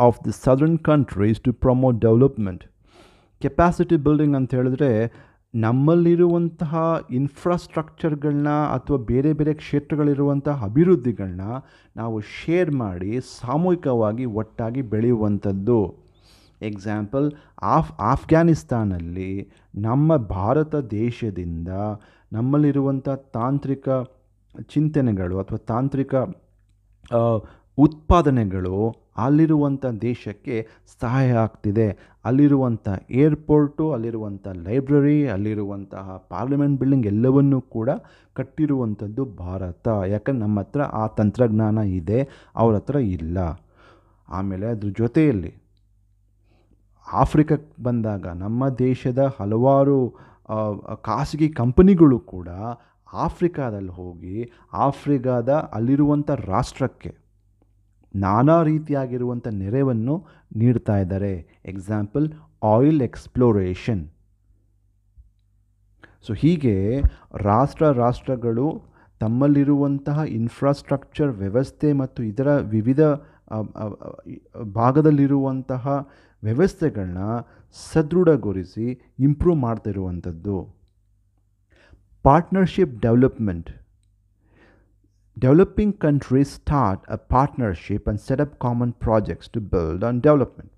of the southern countries to promote development. Capacity building ಅಂತ ಹೇಳಿದ್ರೆ ನಮ್ಮಲ್ಲಿರುವಂತಹ ಇನ್ಫ್ರಾಸ್ಟ್ರಕ್ಚರ್ಗಳನ್ನ ಅಥವಾ ಬೇರೆ ಬೇರೆ ಕ್ಷೇತ್ರಗಳಿರುವಂತಹ ಅಭಿವೃದ್ಧಿಗಳನ್ನ ನಾವು ಶೇರ್ ಮಾಡಿ ಸಾಮೂಹಿಕವಾಗಿ ಒಟ್ಟಾಗಿ ಬೆಳೆಯುವಂಥದ್ದು. ಎಕ್ಸಾಂಪಲ್, ಆಫ್ಘಾನಿಸ್ತಾನಲ್ಲಿ ನಮ್ಮ ಭಾರತ ದೇಶದಿಂದ ನಮ್ಮಲ್ಲಿರುವಂಥ ತಾಂತ್ರಿಕ ಚಿಂತನೆಗಳು ಅಥವಾ ತಾಂತ್ರಿಕ ಉತ್ಪಾದನೆಗಳು ಅಲ್ಲಿರುವಂಥ ದೇಶಕ್ಕೆ ಸಹಾಯ ಆಗ್ತಿದೆ. ಅಲ್ಲಿರುವಂಥ ಏರ್ಪೋರ್ಟು, ಅಲ್ಲಿರುವಂಥ ಲೈಬ್ರರಿ, ಅಲ್ಲಿರುವಂತಹ ಪಾರ್ಲಿಮೆಂಟ್ ಬಿಲ್ಡಿಂಗ್ ಎಲ್ಲವನ್ನೂ ಕೂಡ ಕಟ್ಟಿರುವಂಥದ್ದು ಭಾರತ. ಯಾಕಂದ್ರೆ ನಮ್ಮ ಹತ್ರ ಆ ತಂತ್ರಜ್ಞಾನ ಇದೆ, ಅವ್ರ ಹತ್ರ ಇಲ್ಲ. ಆಮೇಲೆ ಅದ್ರ ಜೊತೆಯಲ್ಲಿ ಆಫ್ರಿಕಕ್ಕೆ ಬಂದಾಗ ನಮ್ಮ ದೇಶದ ಹಲವಾರು ಖಾಸಗಿ ಕಂಪನಿಗಳು ಕೂಡ ಆಫ್ರಿಕಾದಲ್ಲಿ ಹೋಗಿ ಆಫ್ರಿಕಾದ ಅಲ್ಲಿರುವಂಥ ರಾಷ್ಟ್ರಕ್ಕೆ ನಾನಾ ರೀತಿಯಾಗಿರುವಂಥ ನೆರವನ್ನು ನೀಡ್ತಾ ಇದ್ದಾರೆ. Example, oil exploration. ಸೊ ಹೀಗೆ ರಾಷ್ಟ್ರಗಳು ತಮ್ಮಲ್ಲಿರುವಂತಹ ಇನ್ಫ್ರಾಸ್ಟ್ರಕ್ಚರ್ ವ್ಯವಸ್ಥೆ ಮತ್ತು ಇದರ ವಿವಿಧ ಭಾಗದಲ್ಲಿರುವಂತಹ ವ್ಯವಸ್ಥೆಗಳನ್ನ ಸದೃಢಗೊಳಿಸಿ ಇಂಪ್ರೂವ್ ಮಾಡ್ತಿರುವಂಥದ್ದು. Partnership development. Developing countries start a partnership and set up common projects to build on development.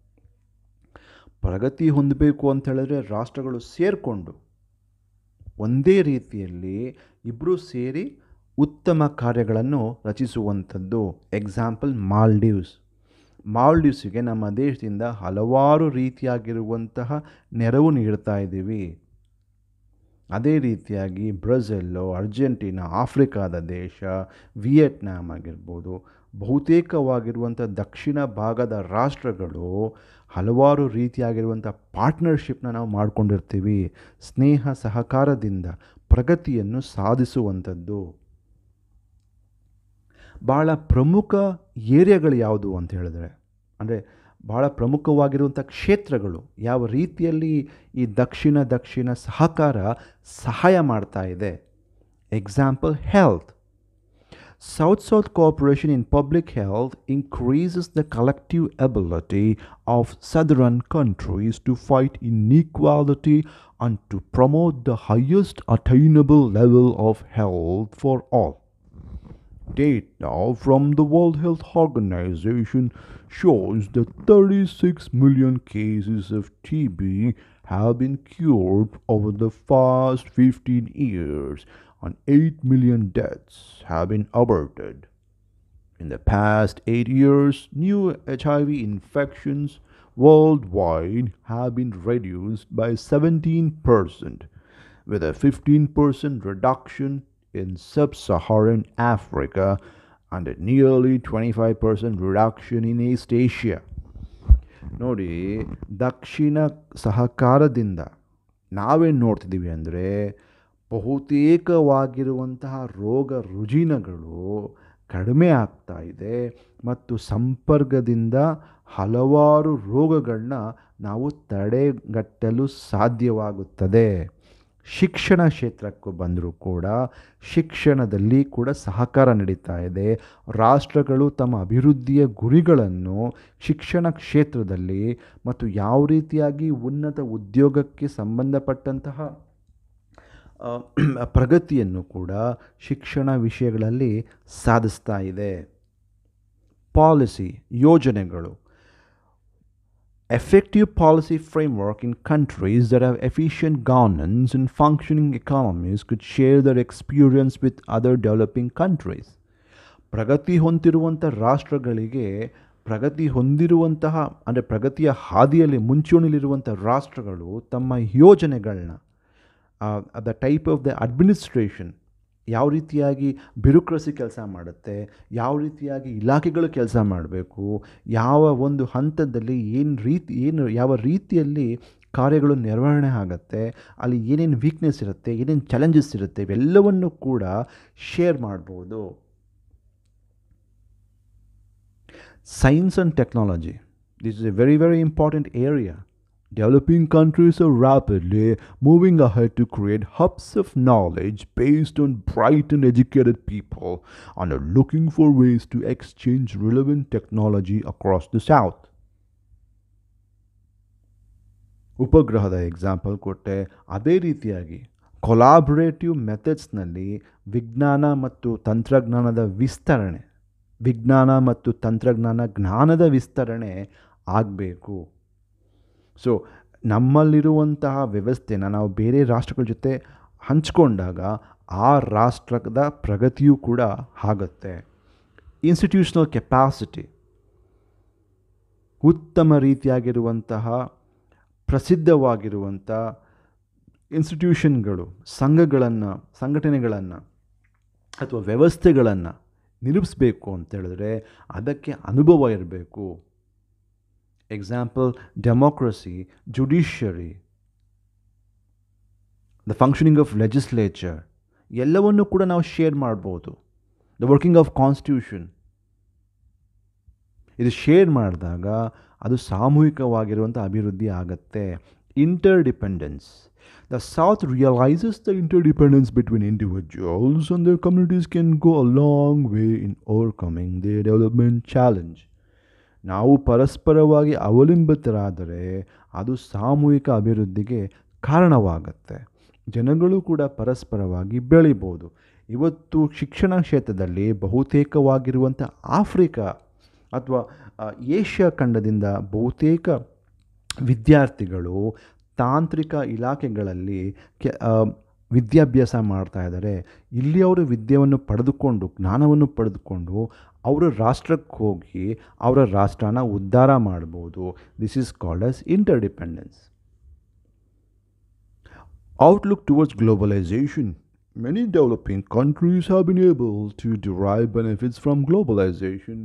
ಪ್ರಗತಿ ಹೊಂದಬೇಕು ಅಂತ ಹೇಳಿದ್ರೆ ರಾಷ್ಟ್ರಗಳು ಸೇರಿಕೊಂಡು ಒಂದೇ ರೀತಿಯಲ್ಲಿ ಇಬ್ಬರೂ ಸೇರಿ ಉತ್ತಮ ಕಾರ್ಯಗಳನ್ನು ರಚಿಸುವಂಥದ್ದು. ಎಕ್ಸಾಂಪಲ್, ಮಾಲ್ಡೀವ್ಸಿಗೆ ನಮ್ಮ ದೇಶದಿಂದ ಹಲವಾರು ರೀತಿಯಾಗಿರುವಂತಹ ನೆರವು ನೀಡ್ತಾ ಇದ್ದೀವಿ. ಅದೇ ರೀತಿಯಾಗಿ ಬ್ರೆಜಿಲ್ಲು, ಅರ್ಜೆಂಟೀನಾ, ಆಫ್ರಿಕಾದ ದೇಶ, ವಿಯೆಟ್ನಾಂ ಆಗಿರ್ಬೋದು, ಬಹುತೇಕವಾಗಿರುವಂಥ ದಕ್ಷಿಣ ಭಾಗದ ರಾಷ್ಟ್ರಗಳು ಹಲವಾರು ರೀತಿಯಾಗಿರುವಂಥ ಪಾರ್ಟ್ನರ್ಶಿಪ್ನ ನಾವು ಮಾಡ್ಕೊಂಡಿರ್ತೀವಿ. ಸ್ನೇಹ ಸಹಕಾರದಿಂದ ಪ್ರಗತಿಯನ್ನು ಸಾಧಿಸುವಂಥದ್ದು. ಭಾಳ ಪ್ರಮುಖ ಏರಿಯಾಗಳು ಯಾವುದು ಅಂತ ಹೇಳಿದ್ರೆ, ಅಂದರೆ ಭಾಳ ಪ್ರಮುಖವಾಗಿರುವಂಥ ಕ್ಷೇತ್ರಗಳು ಯಾವ ರೀತಿಯಲ್ಲಿ ಈ ದಕ್ಷಿಣ ಸಹಕಾರ ಸಹಾಯ ಮಾಡ್ತಾ ಇದೆ. Example, health. South-South cooperation in public health increases the collective ability of southern countries to fight inequality and to promote the highest attainable level of health for all. Data from the World Health Organization shows that 36 million cases of TB have been cured over the past 15 years and 8 million deaths have been averted. In the past 8 years, new HIV infections worldwide have been reduced by 17%, with a 15% reduction in sub-Saharan Africa and a nearly 25% reduction in East Asia. ನೋಡಿ, ದಕ್ಷಿಣ ಸಹಕಾರದಿಂದ ನಾವೇನು ನೋಡ್ತಿದ್ದೀವಿ ಅಂದರೆ, ಬಹುತೇಕವಾಗಿರುವಂತಹ ರೋಗ ರುಜಿನಗಳು ಕಡಿಮೆ ಆಗ್ತಾ ಇದೆ ಮತ್ತು ಸಂಪರ್ಕದಿಂದ ಹಲವಾರು ರೋಗಗಳನ್ನ ನಾವು ತಡೆಗಟ್ಟಲು ಸಾಧ್ಯವಾಗುತ್ತದೆ. ಶಿಕ್ಷಣ ಕ್ಷೇತ್ರಕ್ಕೂ ಬಂದರೂ ಕೂಡ ಶಿಕ್ಷಣದಲ್ಲಿ ಕೂಡ ಸಹಕಾರ ನಡೀತಾ ಇದೆ. ರಾಷ್ಟ್ರಗಳು ತಮ್ಮ ಅಭಿವೃದ್ಧಿಯ ಗುರಿಗಳನ್ನು ಶಿಕ್ಷಣ ಕ್ಷೇತ್ರದಲ್ಲಿ ಮತ್ತು ಯಾವ ರೀತಿಯಾಗಿ ಉನ್ನತ ಉದ್ಯೋಗಕ್ಕೆ ಸಂಬಂಧಪಟ್ಟಂತಹ ಪ್ರಗತಿಯನ್ನು ಕೂಡ ಶಿಕ್ಷಣ ವಿಷಯಗಳಲ್ಲಿ ಸಾಧಿಸ್ತಾ ಇದೆ. ಪಾಲಿಸಿ, ಯೋಜನೆಗಳು. Effective policy framework in countries that have efficient governance and functioning economies could share their experience with other developing countries. ಪ್ರಗತಿ ಹೊಂದಿರುವಂಥ ರಾಷ್ಟ್ರಗಳಿಗೆ ಪ್ರಗತಿ ಹೊಂದಿರುವಂತಹ ಅಂದರೆ ಪ್ರಗತಿಯ ಹಾದಿಯಲ್ಲಿ ಮುಂಚೂಣಿಲಿರುವಂಥ ರಾಷ್ಟ್ರಗಳು ತಮ್ಮ ಯೋಜನೆಗಳನ್ನ the type of the administration, ಯಾವ ರೀತಿಯಾಗಿ ಬ್ಯೂರೋಕ್ರಸಿ ಕೆಲಸ ಮಾಡುತ್ತೆ, ಯಾವ ರೀತಿಯಾಗಿ ಇಲಾಖೆಗಳು ಕೆಲಸ ಮಾಡಬೇಕು, ಯಾವ ಒಂದು ಹಂತದಲ್ಲಿ ಯಾವ ರೀತಿಯಲ್ಲಿ ಕಾರ್ಯಗಳು ನಿರ್ವಹಣೆ ಆಗುತ್ತೆ, ಅಲ್ಲಿ ಏನೇನು ವೀಕ್ನೆಸ್ ಇರುತ್ತೆ, ಏನೇನು ಚಾಲೆಂಜಸ್ ಇರುತ್ತೆ, ಇವೆಲ್ಲವನ್ನು ಕೂಡ ಶೇರ್ ಮಾಡ್ಬೋದು. Science and technology. This is a very, very important area. Developing countries are rapidly moving ahead to create hubs of knowledge based on bright and educated people and are looking for ways to exchange relevant technology across the South. ಉಪಗ್ರಹದ example ಕೊಟ್ಟೆ. ಅದೇ ರೀತಿಯಾಗಿ collaborative ಮೆಥಡ್ಸ್ನಲ್ಲಿ ವಿಜ್ಞಾನ ಮತ್ತು ಜ್ಞಾನದ ವಿಸ್ತರಣೆ ಆಗಬೇಕು. So ನಮ್ಮಲ್ಲಿರುವಂತಹ ವ್ಯವಸ್ಥೆನ ನಾವು ಬೇರೆ ರಾಷ್ಟ್ರಗಳ ಜೊತೆ ಹಂಚ್ಕೊಂಡಾಗ ಆ ರಾಷ್ಟ್ರದ ಪ್ರಗತಿಯೂ ಕೂಡ ಆಗುತ್ತೆ. Institutional capacity. ಉತ್ತಮ ರೀತಿಯಾಗಿರುವಂತಹ ಪ್ರಸಿದ್ಧವಾಗಿರುವಂಥ ಇನ್ಸ್ಟಿಟ್ಯೂಷನ್ಗಳು, ಸಂಘಟನೆಗಳನ್ನು ಅಥವಾ ವ್ಯವಸ್ಥೆಗಳನ್ನು ನಿಲ್ಲಿಸಬೇಕು ಅಂತ ಹೇಳಿದ್ರೆ ಅದಕ್ಕೆ ಅನುಭವ ಇರಬೇಕು. Example, democracy, judiciary, the functioning of legislature, ಎಲ್ಲವನ್ನೂ ಕೂಡ ನಾವು ಶೇರ್ ಮಾಡ್ಬೋದು. ದ ವರ್ಕಿಂಗ್ ಆಫ್ ಕಾನ್ಸ್ಟಿಟ್ಯೂಷನ್, ಇದು ಶೇರ್ ಮಾಡಿದಾಗ ಅದು ಸಾಮೂಹಿಕವಾಗಿರುವಂಥ ಅಭಿವೃದ್ಧಿ ಆಗುತ್ತೆ. ಇಂಟರ್ಡಿಪೆಂಡೆನ್ಸ್. The South realizes the interdependence between individuals and their communities can go a long way in overcoming their development challenge. ನಾವು ಪರಸ್ಪರವಾಗಿ ಅವಲಂಬಿತರಾದರೆ ಅದು ಸಾಮೂಹಿಕ ಅಭಿವೃದ್ಧಿಗೆ ಕಾರಣವಾಗುತ್ತೆ. ಜನಗಳು ಕೂಡ ಪರಸ್ಪರವಾಗಿ ಬೆಳಿಬೋದು. ಇವತ್ತು ಶಿಕ್ಷಣ ಕ್ಷೇತ್ರದಲ್ಲಿ ಬಹುತೇಕವಾಗಿರುವಂಥ ಆಫ್ರಿಕಾ ಅಥವಾ ಏಷ್ಯಾ ಖಂಡದಿಂದ ಬಹುತೇಕ ವಿದ್ಯಾರ್ಥಿಗಳು ತಾಂತ್ರಿಕ ಇಲಾಖೆಗಳಲ್ಲಿ ವಿದ್ಯಾಭ್ಯಾಸ ಮಾಡ್ತಾ ಇದ್ದಾರೆ. ಇಲ್ಲಿ ಅವರು ವಿದ್ಯೆಯನ್ನು ಪಡೆದುಕೊಂಡು ಜ್ಞಾನವನ್ನು ಪಡೆದುಕೊಂಡು ಅವರ ರಾಷ್ಟ್ರಕ್ಕೆ ಹೋಗಿ ಅವರ ರಾಷ್ಟ್ರನ ಉದ್ಧಾರ ಮಾಡ್ಬೋದು. This is called as interdependence. Outlook towards globalization. Many developing countries have been able to derive benefits from globalization,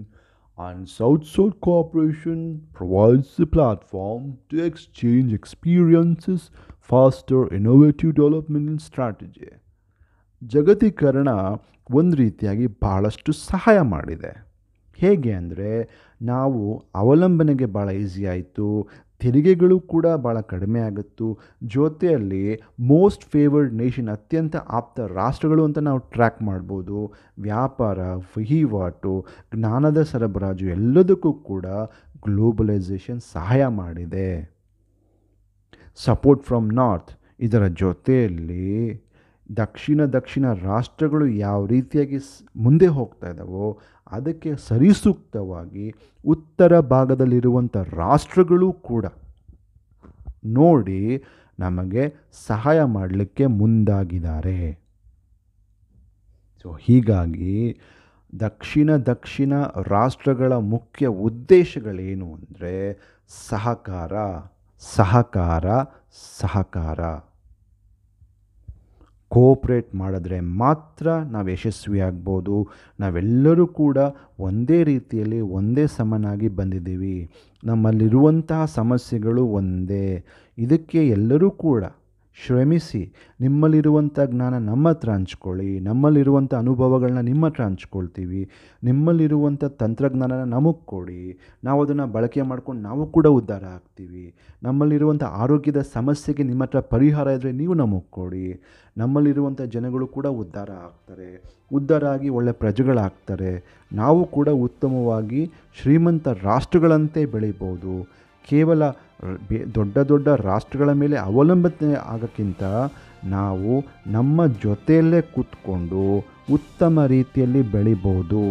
and South-South cooperation provides a platform to exchange experiences, foster innovative development and strategy. ಜಾಗತೀಕರಣ ಒಂದು ರೀತಿಯಾಗಿ ಭಾಳಷ್ಟು ಸಹಾಯ ಮಾಡಿದೆ. ಹೇಗೆ ಅಂದರೆ, ನಾವು ಅವಲಂಬನೆಗೆ ಭಾಳ easy ಆಯಿತು, ತೆರಿಗೆಗಳು ಕೂಡ ಭಾಳ ಕಡಿಮೆ ಆಗುತ್ತು, ಜೊತೆಯಲ್ಲಿ ಮೋಸ್ಟ್ ಫೇವರ್ಡ್ ನೇಷನ್, ಅತ್ಯಂತ ಆಪ್ತ ರಾಷ್ಟ್ರಗಳು ಅಂತ ನಾವು ಟ್ರ್ಯಾಕ್ ಮಾಡ್ಬೋದು. ವ್ಯಾಪಾರ, ವಹಿವಾಟು, ಜ್ಞಾನದ ಸರಬರಾಜು ಎಲ್ಲದಕ್ಕೂ ಕೂಡ ಗ್ಲೋಬಲೈಸೇಷನ್ ಸಹಾಯ ಮಾಡಿದೆ. ಸಪೋರ್ಟ್ ಫ್ರಮ್ ನಾರ್ತ್, ಇದರ ಜೊತೆಯಲ್ಲಿ ದಕ್ಷಿಣ ರಾಷ್ಟ್ರಗಳು ಯಾವ ರೀತಿಯಾಗಿ ಮುಂದೆ ಹೋಗ್ತಾ ಇದ್ದಾವೋ ಅದಕ್ಕೆ ಸರಿಸೂಕ್ತವಾಗಿ ಉತ್ತರ ಭಾಗದಲ್ಲಿರುವಂಥ ರಾಷ್ಟ್ರಗಳು ಕೂಡ ನೋಡಿ ನಮಗೆ ಸಹಾಯ ಮಾಡಲಿಕ್ಕೆ ಮುಂದಾಗಿದ್ದಾರೆ. ಸೊ ಹೀಗಾಗಿ ದಕ್ಷಿಣ ರಾಷ್ಟ್ರಗಳ ಮುಖ್ಯ ಉದ್ದೇಶಗಳೇನು ಅಂದರೆ ಸಹಕಾರ ಸಹಕಾರ ಸಹಕಾರ. ಕೋಆಪ್ರೇಟ್ ಮಾಡಿದ್ರೆ ಮಾತ್ರ ನಾವು ಯಶಸ್ವಿಯಾಗ್ಬೋದು. ನಾವೆಲ್ಲರೂ ಕೂಡ ಒಂದೇ ರೀತಿಯಲ್ಲಿ ಒಂದೇ ಸಮನಾಗಿ ಬಂದಿದ್ದೀವಿ. ನಮ್ಮಲ್ಲಿರುವಂತಹ ಸಮಸ್ಯೆಗಳು ಒಂದೇ. ಇದಕ್ಕೆ ಎಲ್ಲರೂ ಕೂಡ ಶ್ರಮಿಸಿ ನಿಮ್ಮಲ್ಲಿರುವಂಥ ಜ್ಞಾನ ನಮ್ಮ ಹತ್ರ ಹಂಚ್ಕೊಳ್ಳಿ, ನಮ್ಮಲ್ಲಿರುವಂಥ ಅನುಭವಗಳನ್ನ ನಿಮ್ಮ ಹತ್ರ ಹಂಚ್ಕೊಳ್ತೀವಿ, ನಿಮ್ಮಲ್ಲಿರುವಂಥ ತಂತ್ರಜ್ಞಾನನ ನಮಗೆ ಕೊಡಿ, ನಾವು ಅದನ್ನು ಬಳಕೆ ಮಾಡ್ಕೊಂಡು ನಾವು ಕೂಡ ಉದ್ಧಾರ ಆಗ್ತೀವಿ. ನಮ್ಮಲ್ಲಿರುವಂಥ ಆರೋಗ್ಯದ ಸಮಸ್ಯೆಗೆ ನಿಮ್ಮ ಹತ್ರ ಪರಿಹಾರ ಇದ್ದರೆ ನೀವು ನಮಗೆ ಕೊಡಿ. ನಮ್ಮಲ್ಲಿರುವಂಥ ಜನಗಳು ಕೂಡ ಉದ್ಧಾರ ಆಗ್ತಾರೆ, ಉದ್ಧಾರ ಆಗಿ ಒಳ್ಳೆ ಪ್ರಜೆಗಳಾಗ್ತಾರೆ. ನಾವು ಕೂಡ ಉತ್ತಮವಾಗಿ ಶ್ರೀಮಂತ ರಾಷ್ಟ್ರಗಳಂತೆ ಬೆಳಿಬೋದು. ಕೇವಲ ದೊಡ್ಡ ರಾಷ್ಟ್ರಗಳ ಮೇಲೆ ಅವಲಂಬನೆ ಆಗೋಕ್ಕಿಂತ ನಾವು ನಮ್ಮ ಜೊತೆಯಲ್ಲೇ ಕೂತ್ಕೊಂಡು ಉತ್ತಮ ರೀತಿಯಲ್ಲಿ ಬೆಳಿಬೋದು.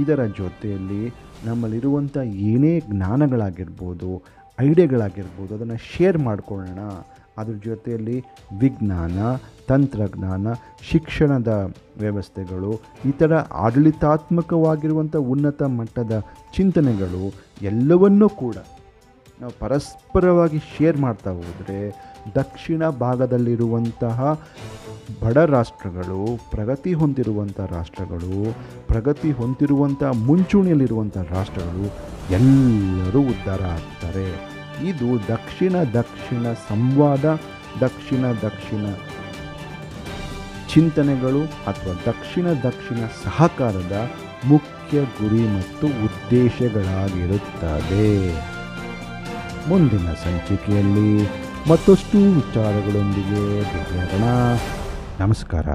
ಇದರ ಜೊತೆಯಲ್ಲಿ ನಮ್ಮಲ್ಲಿರುವಂಥ ಏನೇ ಜ್ಞಾನಗಳಾಗಿರ್ಬೋದು, ಐಡಿಯಾಗಳಾಗಿರ್ಬೋದು, ಅದನ್ನು ಶೇರ್ ಮಾಡ್ಕೊಳ್ಳೋಣ. ಅದ್ರ ಜೊತೆಯಲ್ಲಿ ವಿಜ್ಞಾನ, ತಂತ್ರಜ್ಞಾನ, ಶಿಕ್ಷಣದ ವ್ಯವಸ್ಥೆಗಳು, ಇತರ ಆಡಳಿತಾತ್ಮಕವಾಗಿರುವಂಥ ಉನ್ನತ ಮಟ್ಟದ ಚಿಂತನೆಗಳು ಎಲ್ಲವನ್ನೂ ಕೂಡ ನಾವು ಪರಸ್ಪರವಾಗಿ ಶೇರ್ ಮಾಡ್ತಾ ಹೋದರೆ ದಕ್ಷಿಣ ಭಾಗದಲ್ಲಿರುವಂತಹ ಬಡ ರಾಷ್ಟ್ರಗಳು, ಪ್ರಗತಿ ಹೊಂದಿರುವಂಥ ರಾಷ್ಟ್ರಗಳು, ಪ್ರಗತಿ ಹೊಂದಿರುವಂಥ ಮುಂಚೂಣಿಯಲ್ಲಿರುವಂಥ ರಾಷ್ಟ್ರಗಳು ಎಲ್ಲರೂ ಉದ್ಧಾರ ಆಗ್ತಾರೆ. ಇದು ದಕ್ಷಿಣ ಸಂವಾದ, ದಕ್ಷಿಣ ಚಿಂತನೆಗಳು ಅಥವಾ ದಕ್ಷಿಣ ಸಹಕಾರದ ಮುಖ್ಯ ಗುರಿ ಮತ್ತು ಉದ್ದೇಶಗಳಾಗಿರುತ್ತದೆ. ಮುಂದಿನ ಸಂಚಿಕೆಯಲ್ಲಿ ಮತ್ತಷ್ಟು ವಿಚಾರಗಳೊಂದಿಗೆ ಭೇಟಿಯಾಗೋಣ. ನಮಸ್ಕಾರ.